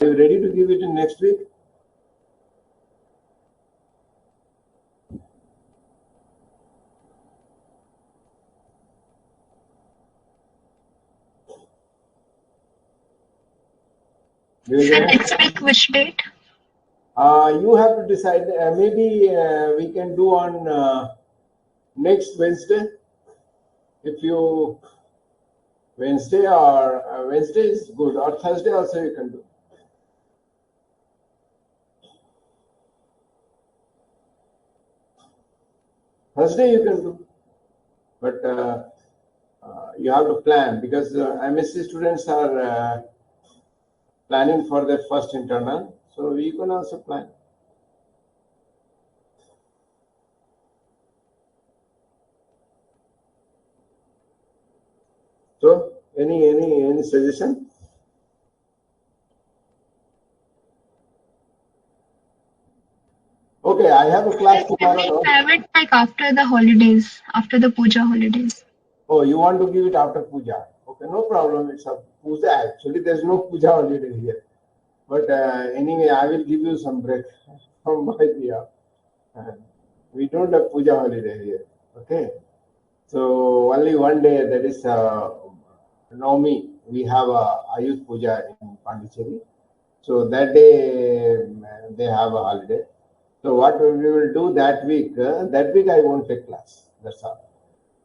Are you ready to give it in next week? Next week, which date? You have to decide. Maybe we can do on next Wednesday. If you Wednesday or Wednesday is good, or Thursday also you can do. Thursday you can do, but you have to plan because MSc students are planning for their first internal, so you can also plan. So any suggestion? Okay, I have a class tomorrow. I have it like after the holidays, after the puja holidays. Oh, you want to give it after puja? Okay, no problem. It's a puja. Actually, there's no puja holiday here. But anyway, I will give you some break from my behalf. We don't have puja holiday here. Okay, so only one day, that is Navami. We have a Ayush puja in Pondicherry. So that day they have a holiday. So what we will do that week? That week I won't take class. That's all.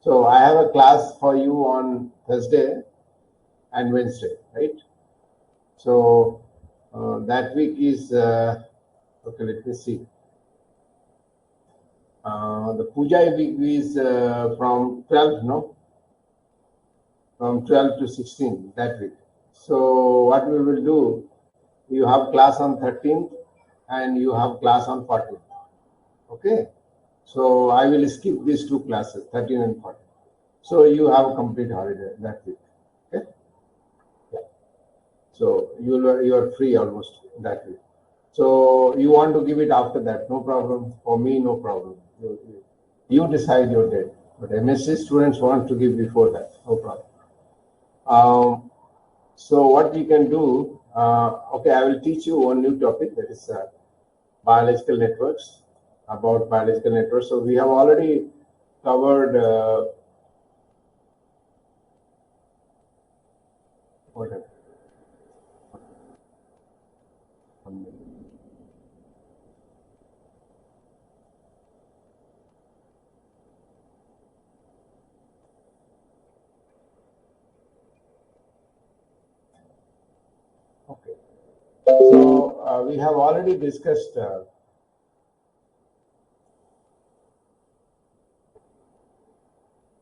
So I have a class for you on Thursday and Wednesday, right? So that week is okay. Let me see. The puja week is from 12, no? From 12 to 16 that week. So what we will do? You have class on 13th and you have class on 14th. Okay. So I will skip these two classes, 13 and 14. So you have a complete holiday that week. Okay. Yeah. So you are free almost that week. So you want to give it after that? No problem. For me, no problem. You decide your date. But MSc students want to give before that. No problem. So what we can do? Okay, I will teach you one new topic, that is biological networks. About biological networks. So we have already covered. Whatever. Okay. So we have already discussed.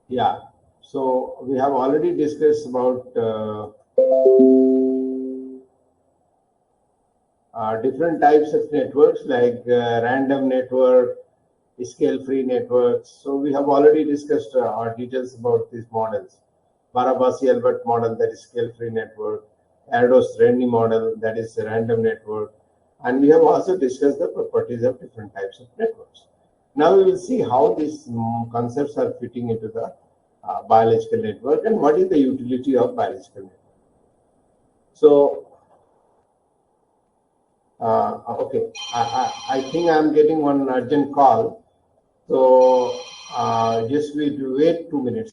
Yeah. So we have already discussed about different types of networks like random network, scale-free networks. So we have already discussed our details about these models. Barabasi-Albert model, that is scale-free network. Erdos-Renyi model, that is a random network. And we have also discussed the properties of different types of networks. Now we will see how these concepts are fitting into the biological network and what is the utility of biological network. So okay, I think I'm getting one urgent call. So just wait 2 minutes.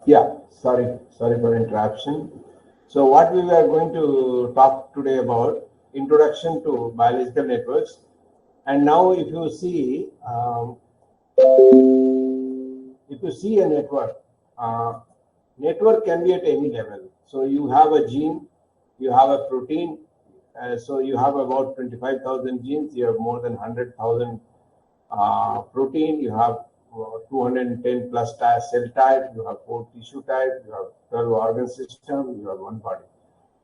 Yeah, sorry for interruption. So what we are going to talk today about introduction to biological networks. And now if you see a network, network can be at any level. So you have a gene, you have a protein, so you have about 25,000 genes, you have more than 100,000 protein, you have 210 plus cell type, you have 4 tissue type, you have 12 organ system, you have one body.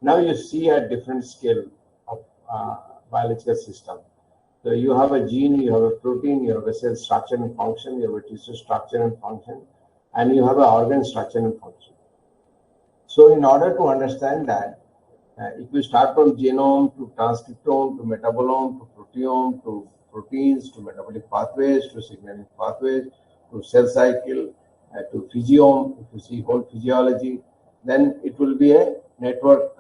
Now you see a different scale of biological system. So you have a gene, you have a protein, you have a cell structure and function, you have a tissue structure and function, and you have an organ structure and function. So in order to understand that, if you start from genome to transcriptome to metabolome to proteome to proteins to metabolic pathways to signaling pathways to cell cycle to physiome, if you see whole physiology, then it will be a network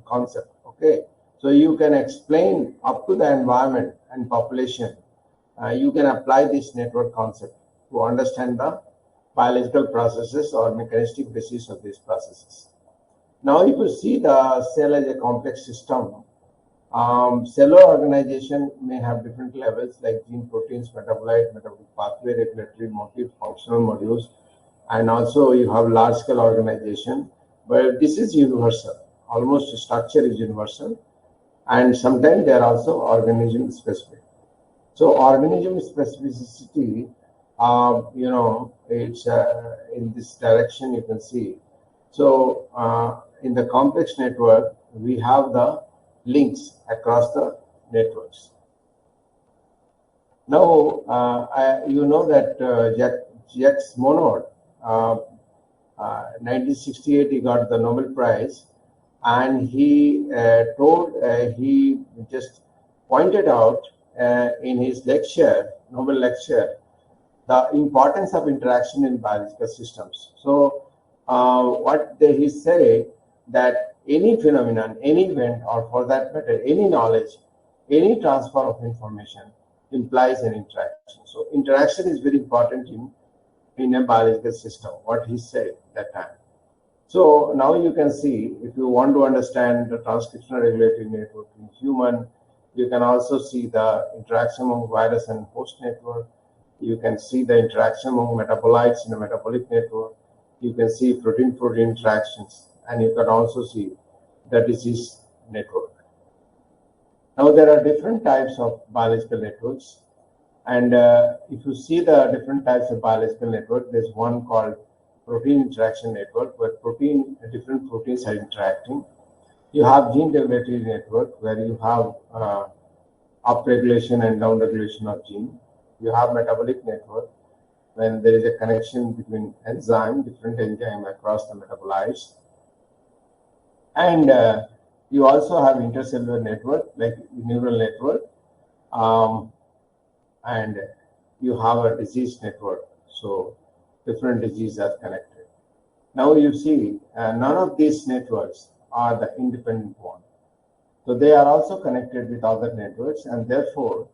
concept. Okay, so you can explain up to the environment and population. You can apply this network concept to understand the biological processes or mechanistic basis of these processes. Now, if you see the cell as a complex system, cellular organization may have different levels like gene, proteins, metabolite, metabolic pathway, regulatory motif, functional modules, and also you have large scale organization. But this is universal. Almost structure is universal, and sometimes they are also organism specific. So organism specificity, it's in this direction you can see. So in the complex network, we have the links across the networks. Now, you know that Jacques Monod, 1968, he got the Nobel Prize, and he he just pointed out in his lecture, Nobel lecture, the importance of interaction in biological systems. So what he said that any phenomenon, any event, or for that matter, any knowledge, any transfer of information implies an interaction. So interaction is very important in a biological system, what he said that time. So now you can see, if you want to understand the transcriptional regulatory network in human, you can also see the interaction among virus and host network. You can see the interaction among metabolites in a metabolic network. You can see protein-protein interactions, and you can also see the disease network. Now, there are different types of biological networks, and if you see the different types of biological network, there's one called protein interaction network, where different proteins are interacting. You have gene regulatory network, where you have upregulation and downregulation of gene. You have metabolic network, when there is a connection between different enzyme across the metabolites. And you also have intercellular network, like neural network, and you have a disease network. So different diseases are connected. Now you see, none of these networks are the independent one. So they are also connected with other networks, and therefore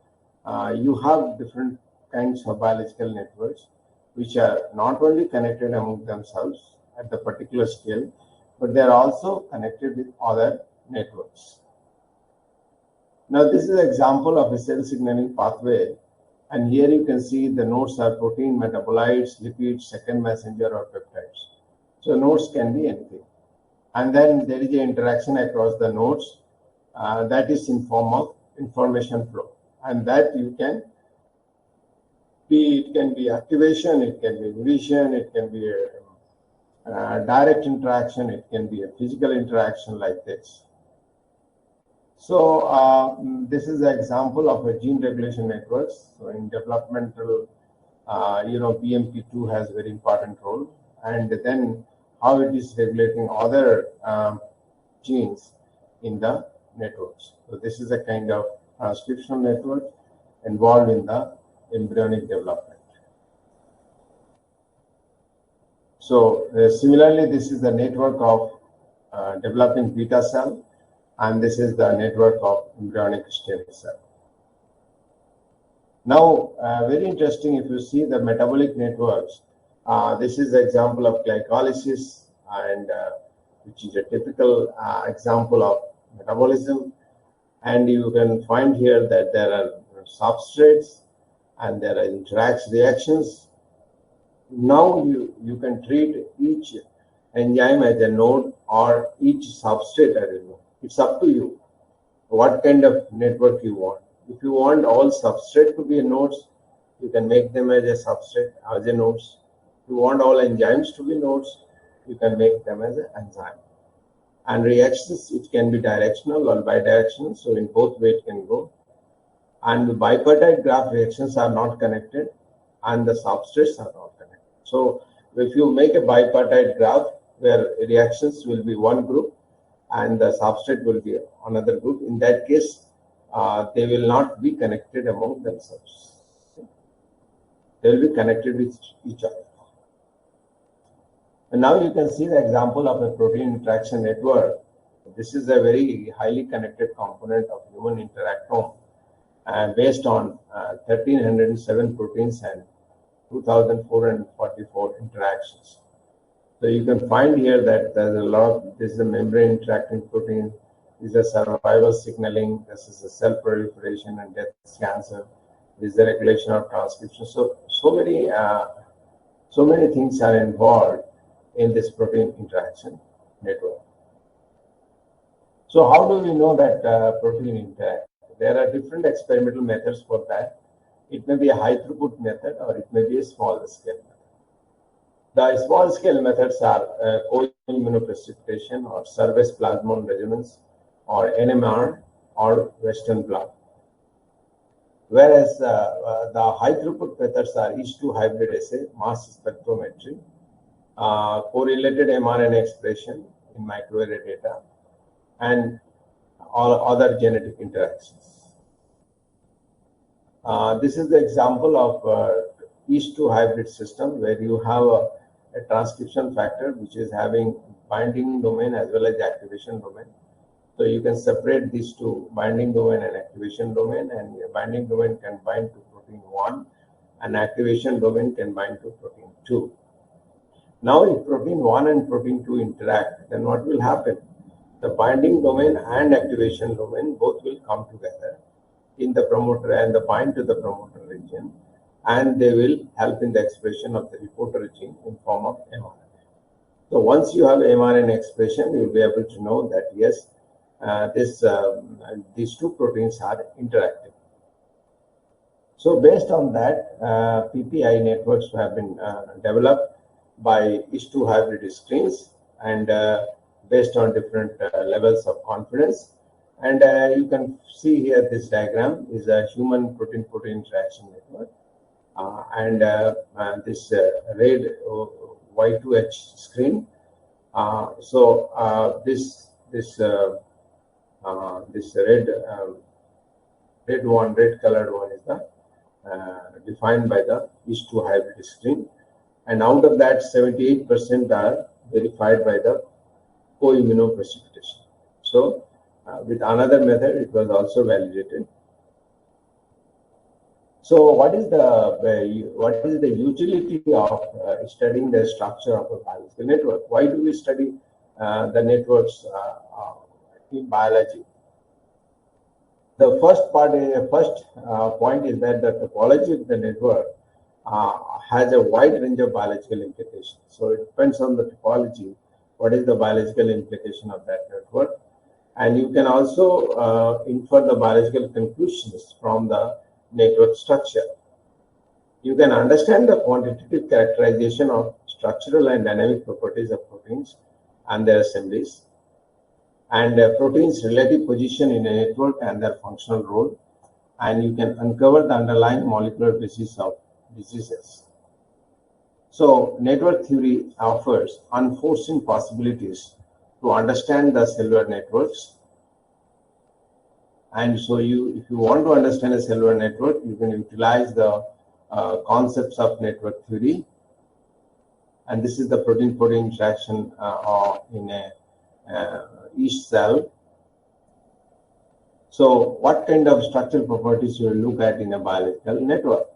you have different kinds of biological networks which are not only connected among themselves at the particular scale, but they are also connected with other networks. Now this is an example of a cell signaling pathway, and here you can see the nodes are protein, metabolites, lipids, second messenger, or peptides. So nodes can be anything. And then there is an interaction across the nodes that is in form of information flow, and that it can be activation, it can be inhibition, it can be a direct interaction, it can be a physical interaction like this. So this is an example of a gene regulation networks. So in developmental, BMP2 has a very important role, and then how it is regulating other genes in the networks. So this is a kind of transcriptional network involved in the embryonic development. So similarly, this is the network of developing beta cell, and this is the network of embryonic stem cell. Now, very interesting, if you see the metabolic networks, This is an example of glycolysis, and which is a typical example of metabolism. And you can find here that there are substrates and there are interaction reactions. Now you can treat each enzyme as a node or each substrate as a node. It's up to you what kind of network you want. If you want all substrate to be nodes, you can make them as a substrate, as a nodes. If you want all enzymes to be nodes, you can make them as an enzyme. And reactions, it can be directional or bidirectional, so in both ways it can go. And the bipartite graph reactions are not connected and the substrates are not connected. So if you make a bipartite graph where reactions will be one group and the substrate will be another group, in that case, they will not be connected among themselves. They will be connected with each other. And now you can see the example of a protein interaction network. This is a very highly connected component of human interactome based on 1307 proteins and 2444 interactions. So you can find here that there's a lot of, this is a membrane interacting protein, this is a survival signaling, this is a cell proliferation and death cancer, this is the regulation of transcription. So many things are involved in this protein interaction network. So how do we know that protein interact? There are different experimental methods for that. It may be a high throughput method or it may be a small scale method. The small scale methods are co-immunoprecipitation or surface plasmon resonance or NMR or Western blot. Whereas the high throughput methods are H2 hybrid assay, mass spectrometry, correlated mRNA expression in microarray data, and all other genetic interactions. This is the example of H2 hybrid system where you have a transcription factor which is having binding domain as well as activation domain. So you can separate these two, binding domain and activation domain, and binding domain can bind to protein 1 and activation domain can bind to protein 2. Now if protein 1 and protein 2 interact, then what will happen? The binding domain and activation domain both will come together in the promoter and the bind to the promoter region, and they will help in the expression of the reporter gene in form of mRNA. So once you have mRNA expression, you will be able to know that yes, these two proteins are interacting. So based on that, PPI networks have been developed by H2 hybrid screens and based on different levels of confidence. And you can see here this diagram is a human protein-protein interaction network. And this red Y2H screen. This red colored one is the defined by the H2 hybrid screen, and out of that 78% are verified by the co-immunoprecipitation. So with another method it was also validated. So what is the utility of studying the structure of a biological network? Why do we study the networks in biology? The first point is that the topology of the network has a wide range of biological implications. So it depends on the topology, what is the biological implication of that network. And you can also infer the biological conclusions from the network structure. You can understand the quantitative characterization of structural and dynamic properties of proteins and their assemblies, and proteins' relative position in a network and their functional role, and you can uncover the underlying molecular basis of diseases. So network theory offers unforeseen possibilities to understand the cellular networks. And so if you want to understand a cellular network, you can utilize the concepts of network theory. And this is the protein-protein interaction in each cell. So what kind of structural properties you will look at in a biological network?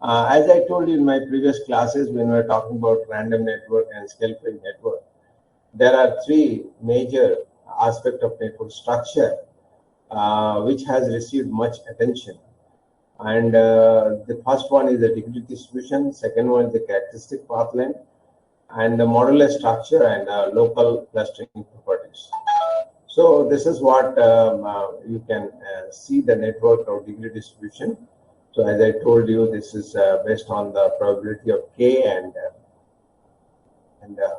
As I told you in my previous classes, when we were talking about random network and scale-free network, there are three major aspects of network structure which has received much attention. And the first one is the degree distribution, second one is the characteristic path length, and the modular structure and local clustering properties. So this is what you can see the network or degree distribution. So as I told you, this is based on the probability of K, and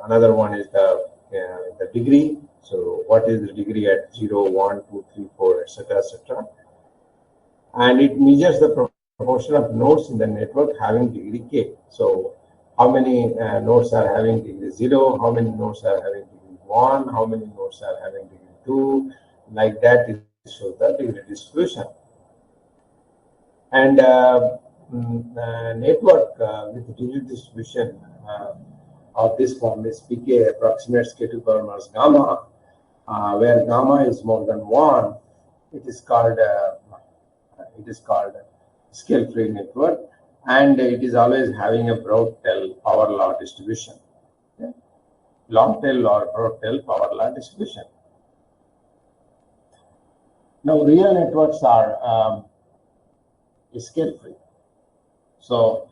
another one is the degree. So what is the degree at 0, 1, 2, 3, 4, etc., etc. And it measures the proportion of nodes in the network having degree K. So how many nodes are having degree 0, how many nodes are having degree 1, how many nodes are having degree 2, like that it shows the degree distribution. And network with degree distribution of this form is Pk approximates K to the power minus gamma, where gamma is more than 1. It is called scale-free network, and it is always having a broad tail power law distribution. Okay? Long tail or broad tail power law distribution. Now, real networks are scale-free. So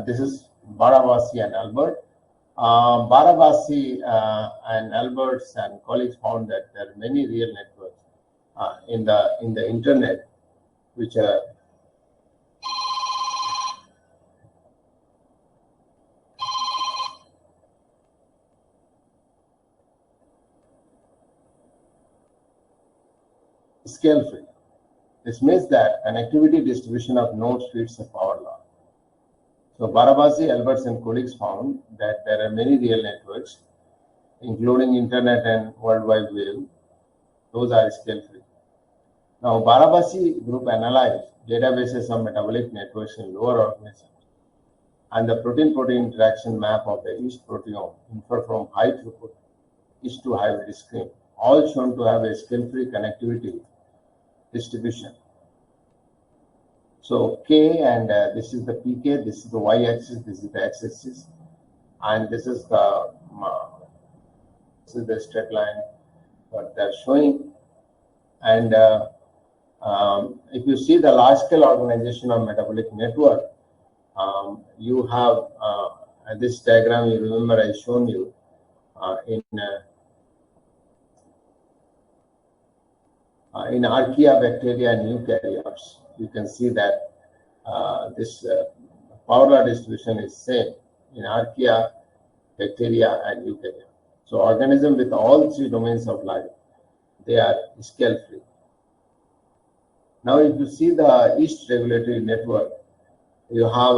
this is Barabasi and Albert. Barabasi and Alberts and colleagues found that there are many real networks in the internet which are scale-free. This means that connectivity distribution of nodes fits the power law. So Barabasi, Alberts and colleagues found that there are many real networks, including internet and World Wide Web. Those are scale-free. Now Barabasi group analyzed databases of metabolic networks in lower organisms, and the protein-protein interaction map of the each proteome inferred from high throughput each to hybrid screen, all shown to have a scale-free connectivity distribution. So K, and this is the PK, this is the y-axis, this is the x-axis, and this is the straight line what they're showing. And if you see the large-scale organization of metabolic network, you have this diagram. You remember I shown you in archaea, bacteria, and eukaryotes. You can see that this power law distribution is same in archaea, bacteria, and eukaryotes. So organisms with all three domains of life, they are scale-free. Now, if you see the yeast regulatory network, you have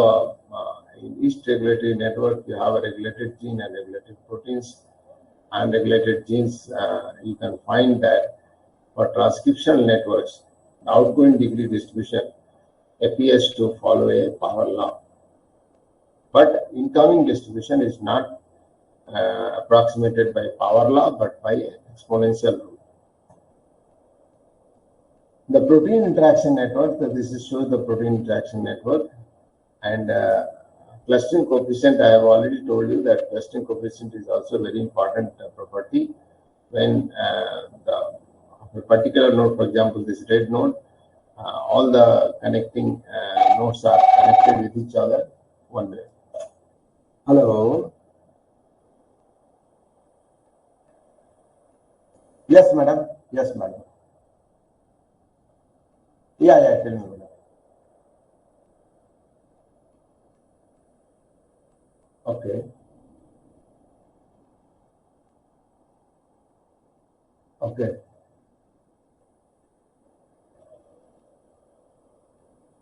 in yeast regulatory network, you have a regulated gene and regulated proteins. And regulated genes, you can find that for transcriptional networks, the outgoing degree distribution appears to follow a power law. But incoming distribution is not approximated by power law, but by exponential rule. The protein interaction network, this shows the protein interaction network, and clustering coefficient, I have already told you that clustering coefficient is also a very important property. When a particular node, for example, this red node, all the connecting nodes are connected with each other one way. Hello. Yes, madam. Yes, madam. Yeah, tell me, madam. Okay. Okay.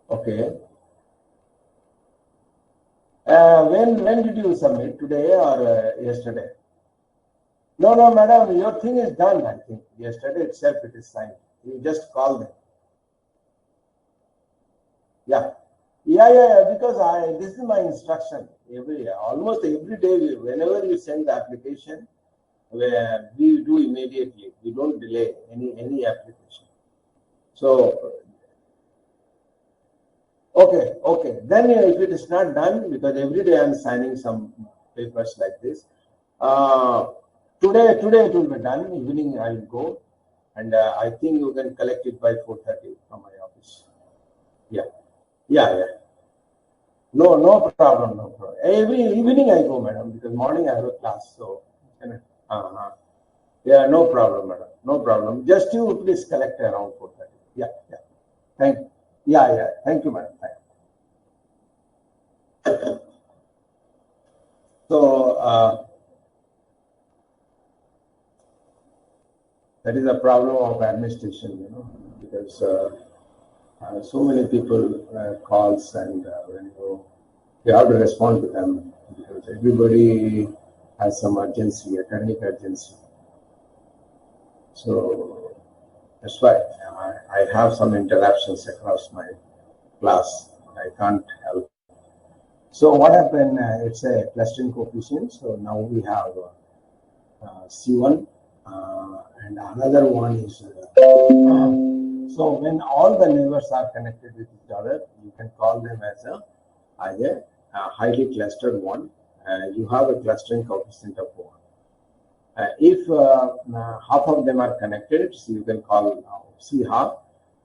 Okay. When did you submit? Today or yesterday? No, madam. Your thing is done. I think yesterday itself it is signed. You just call them. Yeah. Because this is my instruction. Almost every day, whenever you send the application, we do immediately. We don't delay any application. So Okay, okay. Then if it is not done, because every day I am signing some papers like this. Today it will be done. Evening I will go, and I think you can collect it by 4:30 from my office. Yeah, yeah. No, no problem, no problem. Every evening I go, madam, because morning I have a class. So, uh, yeah, no problem, madam, no problem. Just you please collect around 4:30. Yeah, yeah. Thank, yeah. Thank you, madam. Thank you. So that is a problem of administration, because so many people calls, and when you have to respond to them, because everybody has some urgency, academic urgency. So that's why I have some interruptions across my class. I can't help. So what happened? It's a clustering coefficient. So now we have C1, and another one is. So when all the neighbors are connected with each other, you can call them as a highly clustered one. You have a clustering coefficient of 1. If half of them are connected, so you can call C half,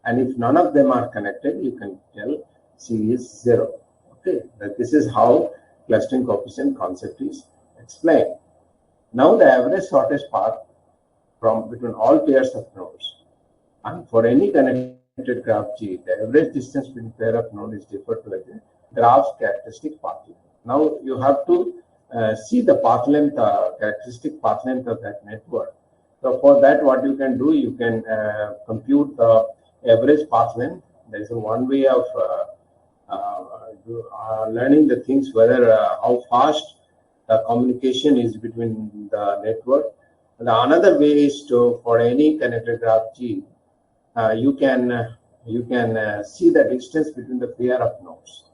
and if none of them are connected, you can tell C is 0. Okay, this is how clustering coefficient concept is explained. Now the average shortest path from between all pairs of nodes, and for any connected graph G, the average distance between pair of nodes is referred to as the graph's characteristic path length. Now you have to see the path length, characteristic path length of that network. So for that, what you can do, you can compute the average path length. There is one way of learning the things, whether how fast the communication is between the network. The another way is to, for any connected graph G, you can see the distance between the pair of nodes.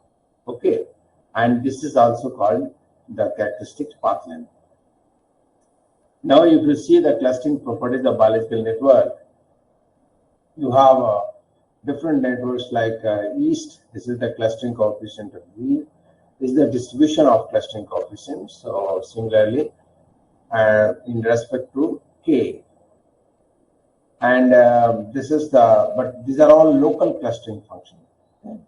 Okay, and this is also called the characteristic path length. Now, if you see the clustering properties of biological network, you have different networks like yeast. This is the clustering coefficient of E. This is the distribution of clustering coefficients. So similarly, in respect to K. And this is but these are all local clustering functions. Okay?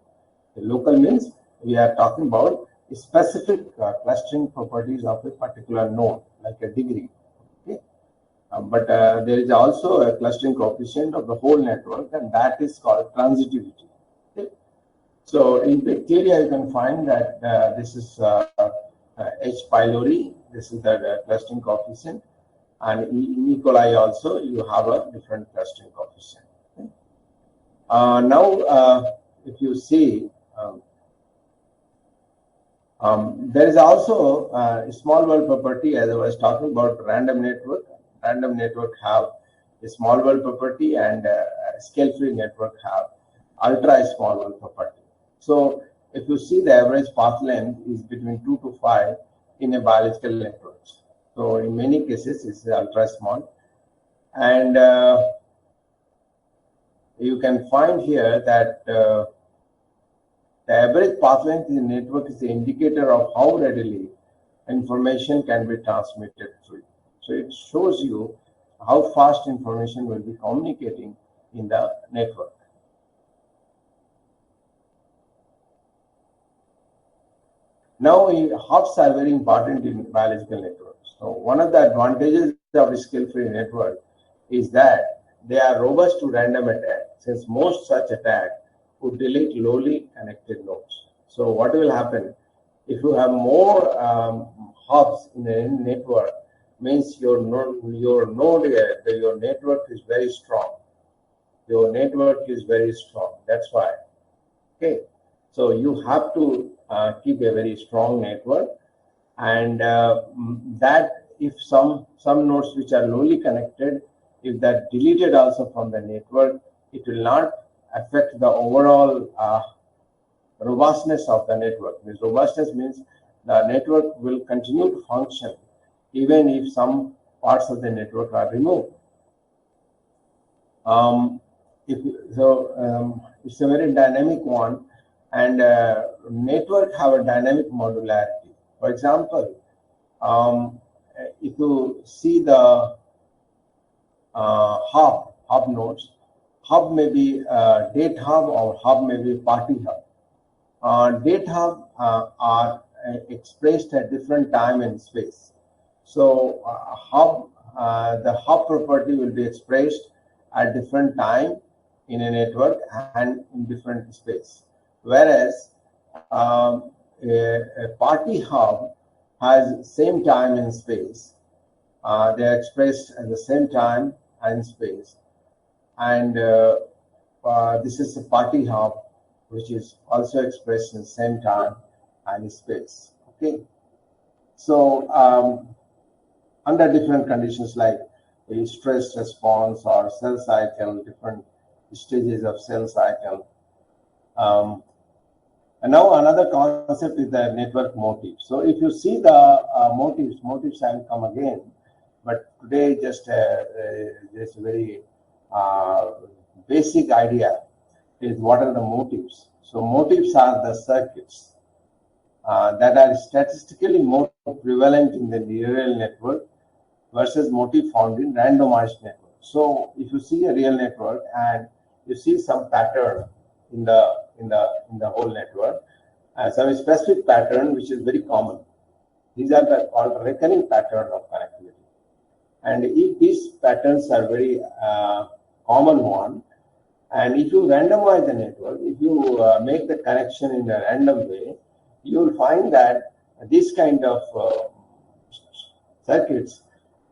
The local means we are talking about specific clustering properties of a particular node, like a degree. Okay? But there is also a clustering coefficient of the whole network, and that is called transitivity. Okay? So in bacteria, you can find that this is H. pylori. This is the clustering coefficient. And in E. coli also, you have a different clustering coefficient. Okay? Now, if you see, there is also a small world property, as I was talking about random network. Random network have a small world property, and scale-free network have ultra small world property. So if you see, the average path length is between 2 to 5 in a biological network. So in many cases, it's ultra small, and you can find here that the average path length in the network is the indicator of how readily information can be transmitted through it. So it shows you how fast information will be communicating in the network. Now, hops are very important in biological networks. So one of the advantages of a scale-free network is that they are robust to random attack, since most such attack would delete lowly connected nodes. So what will happen if you have more hops in a network? Means your network is very strong. Your network is very strong. That's why. Okay, so you have to keep a very strong network, and that if some nodes which are lowly connected, if that deleted also from the network, it will not affect the overall robustness of the network. This robustness means the network will continue to function even if some parts of the network are removed. It's a very dynamic one, And network have a dynamic modularity. For example, if you see the hub nodes, hub may be date hub or hub may be party hub. Date hub are expressed at different time and space. So the hub property will be expressed at different time in a network and in different space. Whereas a party hub has same time and space. They are expressed at the same time and space. And this is a party hub, which is also expressed in the same time and space. Okay. So under different conditions like a stress response or cell cycle, different stages of cell cycle. And now another concept is the network motif. So if you see the motifs will come again, but today just a very basic idea is what are the motifs. So motifs are the circuits that are statistically more prevalent in the neural network versus motif found in randomized network. So if you see a real network and you see some pattern in the whole network, some specific pattern which is very common. These are called recurring pattern of connectivity. And if these patterns are very common one, and if you randomize the network, if you make the connection in a random way, you will find that this kind of circuits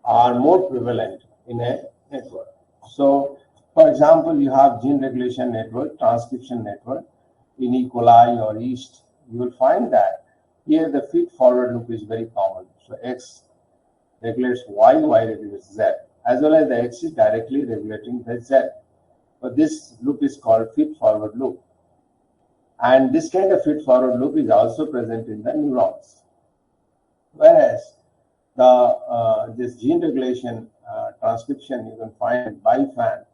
are more prevalent in a network. So, for example, you have gene regulation network, transcription network in E. coli or yeast. You will find that here the feed-forward loop is very common. So X regulates Y, Y regulates Z, as well as the X is directly regulating the Z. So this loop is called feed-forward loop. And this kind of feed-forward loop is also present in the neurons. Whereas this gene regulation transcription you can find bifan,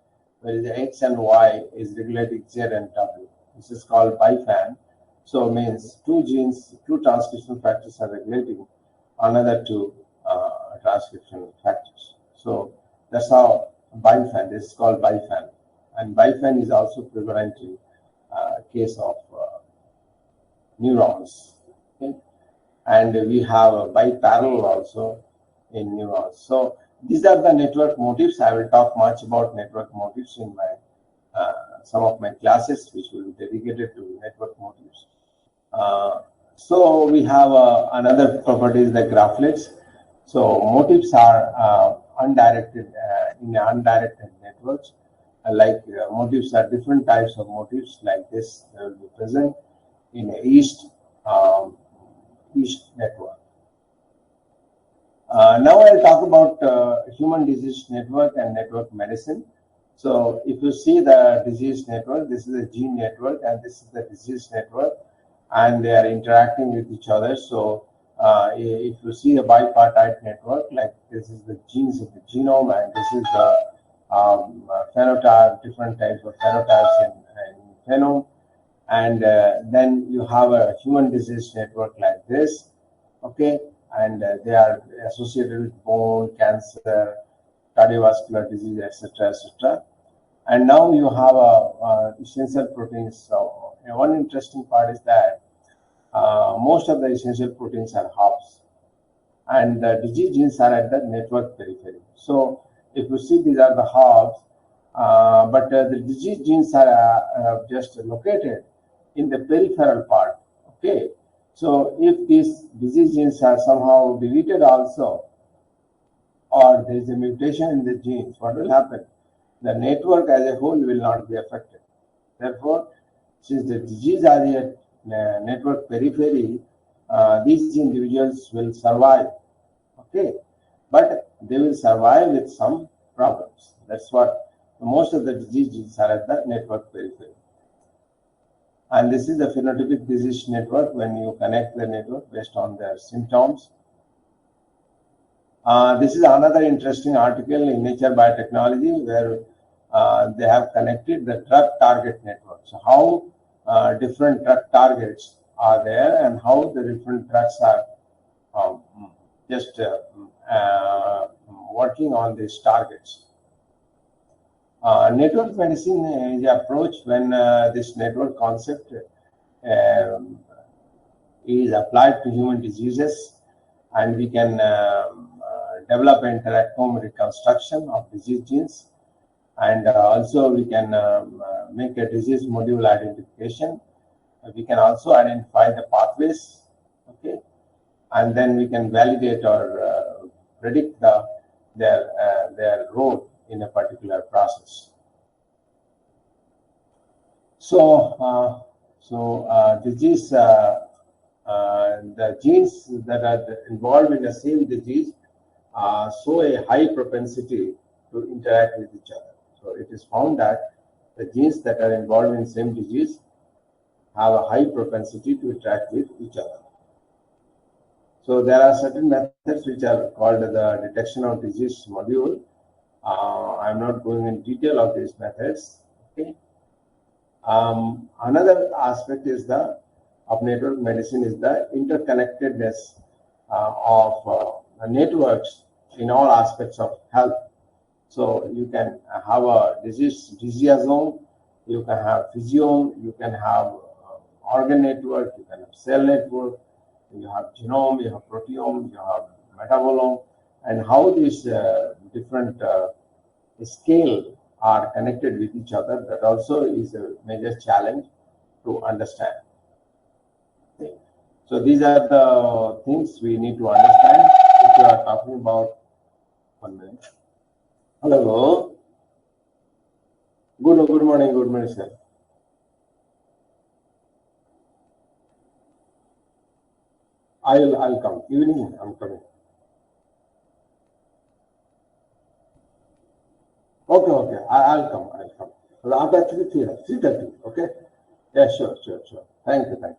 where the X and Y is regulating Z and W. This is called bifan. So it means two genes, two transcription factors are regulating another two transcription factors. So that's how bifan, this is called bifan. And bifan is also prevalent in case of neurons. Okay? And we have a biparallel also in neurons. So these are the network motifs. I will talk much about network motifs in my some of my classes, which will be dedicated to network motifs. So we have another property is the graphlets. So motifs are undirected in undirected networks. Motifs are different types of motifs like this. They will be present in a yeast network. Now I'll talk about human disease network and network medicine. So if you see the disease network, this is a gene network and this is the disease network, and they are interacting with each other. So if you see a bipartite network, like this is the genes of the genome and this is the phenotype, different types of phenotypes in genome. And then you have a human disease network like this, okay? And they are associated with bone, cancer, cardiovascular disease, etc., etc. And now you have essential proteins. So one interesting part is that most of the essential proteins are hubs, and the disease genes are at the network periphery. So if you see, these are the hubs, but the disease genes are just located in the peripheral part. Okay. So if these disease genes are somehow deleted also, or there is a mutation in the genes, what will happen? The network as a whole will not be affected. Therefore, since the disease are at network periphery, these individuals will survive. Okay, but they will survive with some problems. That's what most of the disease genes are at the network periphery. And this is the phenotypic disease network when you connect the network based on their symptoms. This is another interesting article in Nature Biotechnology where they have connected the drug target network. So how different drug targets are there and how the different drugs are um, just working on these targets. Network medicine is the approach when this network concept is applied to human diseases, and we can develop interactome reconstruction of disease genes, and also we can make a disease module identification. We can also identify the pathways, okay, and then we can validate or predict their role in a particular process. So, disease, the genes that are involved in the same disease show a high propensity to interact with each other. So, it is found that the genes that are involved in same disease have a high propensity to interact with each other. So, there are certain methods which are called the detection of disease module. I'm not going in detail of these methods. Okay. Another aspect is of network medicine is the interconnectedness of networks in all aspects of health. So you can have a diseasome, you can have physiome, you can have organ network, you can have cell network, you have genome, you have proteome, you have metabolome, and how these different scale are connected with each other, that also is a major challenge to understand. Okay. So these are the things we need to understand if you are talking about. 1 minute. Hello. Good morning, sir. I'll come. Evening, I'm coming. Okay. I'll come. So after 3:30. Okay. Yeah, sure. Thank you.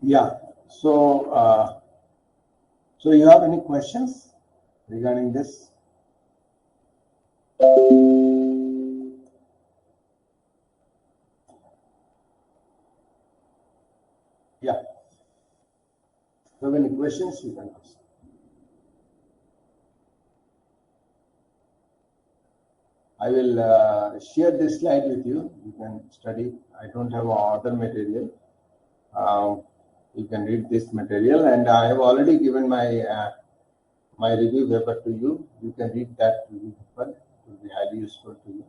Yeah. So you have any questions regarding this? Yeah. If you have any questions, you can ask. I will share this slide with you. You can study. I don't have other material. You can read this material, and I have already given my my review paper to you. You can read that review paper. It will be highly useful to you.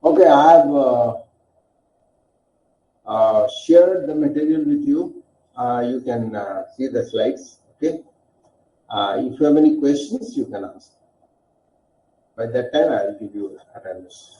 Okay, I have shared the material with you. You can see the slides. Okay. If you have any questions, you can ask. By that time, I will give you attendance.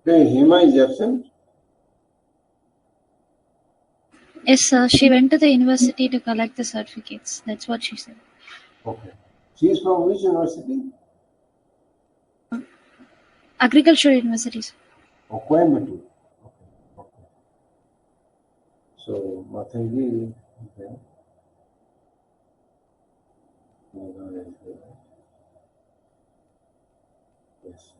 Okay, Hema is absent. Yes, sir. She went to the university to collect the certificates. That's what she said. Okay. She is from which university? Agricultural University, sir. Oh, Coimbatore. Okay. Okay. So, Mathangi, okay. Yes.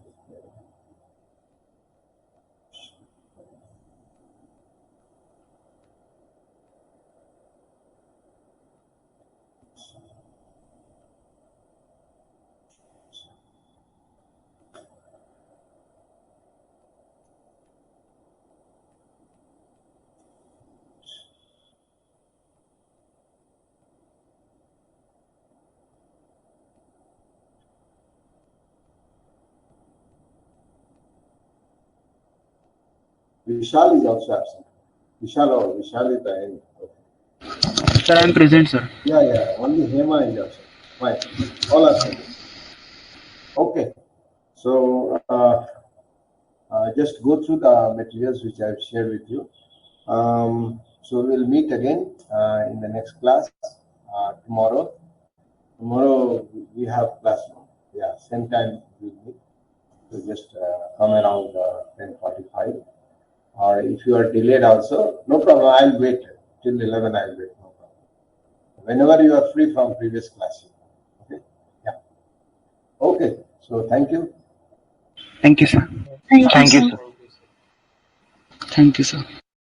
Vishal is also absent. Vishal is the end. Okay. Sir, I am present, sir. Yeah. Only Hema is absent. Fine. All are present. Okay. So, just go through the materials which I have shared with you. So we'll meet again in the next class tomorrow. Tomorrow we have class. Yeah, same time we'll meet. So just come around 10:45. Or if you are delayed also, no problem. I'll wait till 11. I'll wait. No problem. Whenever you are free from previous class. Okay. Yeah. Okay. So thank you. Thank you, sir. Thank you, Thank you, sir. sir. Thank you, sir.